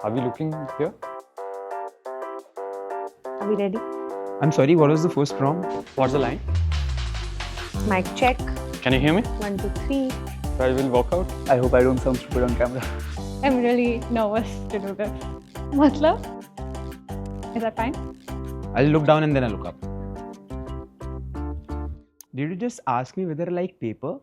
Are we looking here? Are we ready? I'm sorry, what was the first prompt? What's the line? Mic check. Can you hear me? 1, 2, 3. So I will walk out. I hope I don't sound stupid on camera. I'm really nervous to do this. Matlab? Is that fine? I'll look down and then I'll look up. Did you just ask me whether I like paper?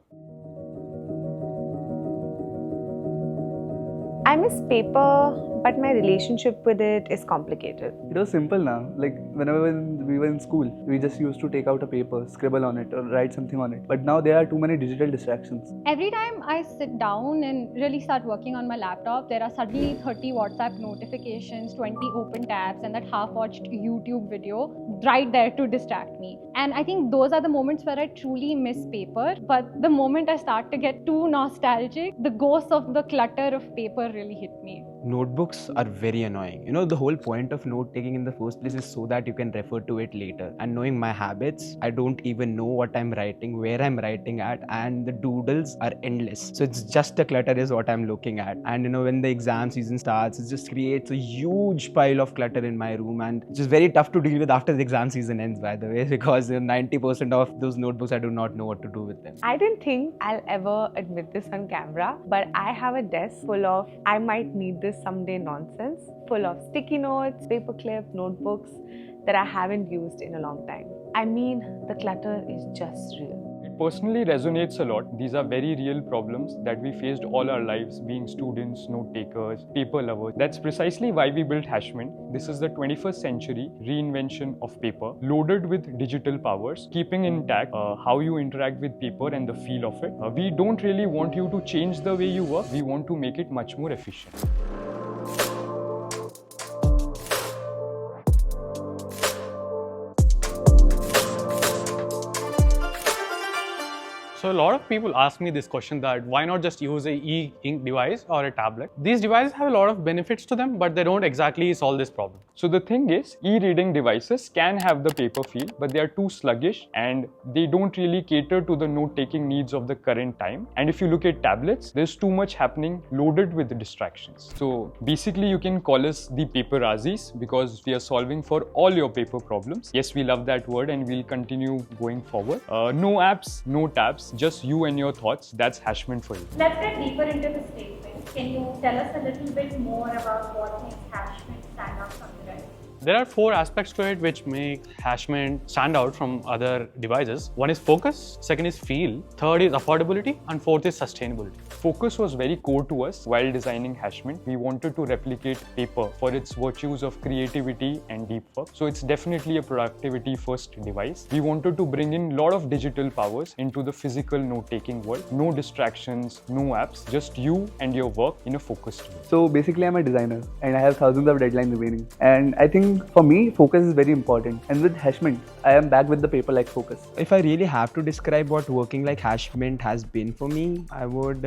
I miss paper, but my relationship with it is complicated. It was simple now. Like whenever we were in school, we just used to take out a paper, scribble on it, or write something on it. But now there are too many digital distractions. Every time I sit down and really start working on my laptop, there are suddenly 30 WhatsApp notifications, 20 open tabs, and that half-watched YouTube video right there to distract me. And I think those are the moments where I truly miss paper. But the moment I start to get too nostalgic, the ghost of the clutter of paper really hit me. Notebooks are very annoying. You know, the whole point of note taking in the first place is so that you can refer to it later. And knowing my habits, I don't even know what I'm writing, where I'm writing at, and the doodles are endless. So it's just the clutter is what I'm looking at. And you know, when the exam season starts, it just creates a huge pile of clutter in my room, and it's just very tough to deal with after the exam season ends, by the way, because 90% of those notebooks I do not know what to do with them. I didn't think I'll ever admit this on camera, but I have a desk full of I might need this someday nonsense, full of sticky notes, paper clips, notebooks that I haven't used in a long time. I mean, the clutter is just real. It personally resonates a lot. These are very real problems that we faced all our lives, being students, note takers, paper lovers. That's precisely why we built HashMint. This is the 21st century reinvention of paper, loaded with digital powers, keeping intact how you interact with paper and the feel of it. We don't really want you to change the way you work. We want to make it much more efficient. So a lot of people ask me this question that why not just use a e-ink device or a tablet? These devices have a lot of benefits to them, but they don't exactly solve this problem. So the thing is, e-reading devices can have the paper feel, but they are too sluggish and they don't really cater to the note-taking needs of the current time. And if you look at tablets, there's too much happening, loaded with distractions. So basically you can call us the paper-azzis because we are solving for all your paper problems. Yes, we love that word and we'll continue going forward. No apps, no tabs, just you and your thoughts. That's HashMint for you. Let's get deeper into the statement. Can you tell us a little bit more about what makes HashMint stand out from the rest? There are 4 aspects to it which make HashMint stand out from other devices. One is focus, second is feel, third is affordability, and fourth is sustainability. Focus was very core to us while designing HashMint. We wanted to replicate paper for its virtues of creativity and deep work. So it's definitely a productivity first device. We wanted to bring in a lot of digital powers into the physical note-taking world. No distractions, no apps, just you and your work in a focused way. So basically I'm a designer and I have thousands of deadlines remaining. And I think for me, focus is very important. And with HashMint, I am back with the paper-like focus. If I really have to describe what working like HashMint has been for me, I would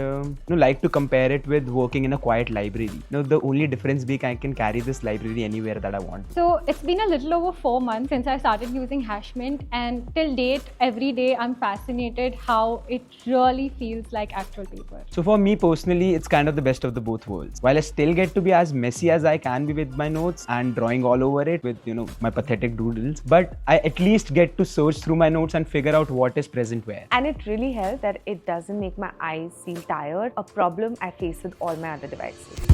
like to compare it with working in a quiet library. The only difference being I can carry this library anywhere that I want. So it's been a little over 4 months since I started using HashMint, and till date, every day I'm fascinated how it really feels like actual paper. So for me personally, it's kind of the best of the both worlds. While I still get to be as messy as I can be with my notes and drawing all over it with my pathetic doodles, but I at least get to search through my notes and figure out what is present where. And it really helps that it doesn't make my eyes feel tired, a problem I face with all my other devices.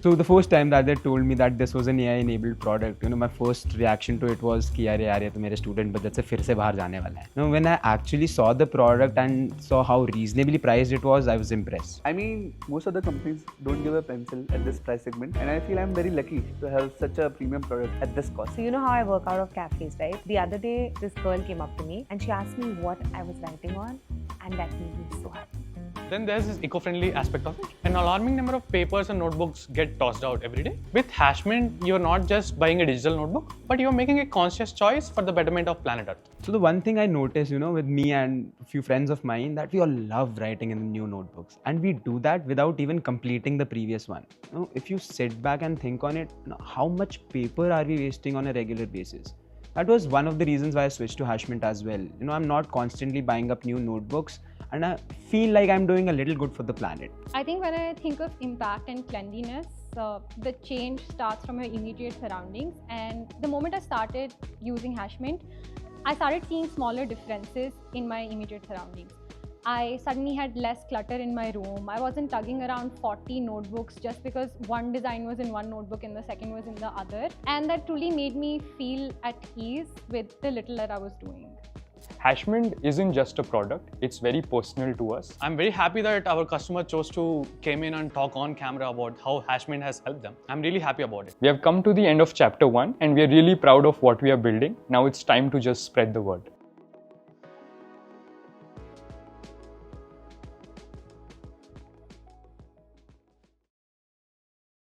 So the first time that they told me that this was an AI-enabled product, my first reaction to it was कि यार ये तो मेरे student budget से फिर से बाहर जाने वाला है. When I actually saw the product and saw how reasonably priced it was, I was impressed. I mean, most of the companies don't give a pencil at this price segment, and I feel I'm very lucky to have such a premium product at this cost. So you know how I work out of cafes, right? The other day, this girl came up to me and she asked me what I was writing on, and that made me so happy. Then there's this eco-friendly aspect of it. An alarming number of papers and notebooks get tossed out every day. With HashMint, you're not just buying a digital notebook, but you're making a conscious choice for the betterment of planet Earth. So the one thing I noticed, with me and a few friends of mine, that we all love writing in the new notebooks, and we do that without even completing the previous one. If you sit back and think on it, how much paper are we wasting on a regular basis? That was one of the reasons why I switched to HashMint as well. I'm not constantly buying up new notebooks, and I feel like I'm doing a little good for the planet. I think when I think of impact and cleanliness, the change starts from your immediate surroundings. And the moment I started using HashMint, I started seeing smaller differences in my immediate surroundings. I suddenly had less clutter in my room. I wasn't tugging around 40 notebooks just because one design was in one notebook and the second was in the other. And that truly made me feel at ease with the little that I was doing. HashMint isn't just a product, it's very personal to us. I'm very happy that our customer chose to came in and talk on camera about how HashMint has helped them. I'm really happy about it. We have come to the end of chapter 1 and we are really proud of what we are building. Now it's time to just spread the word.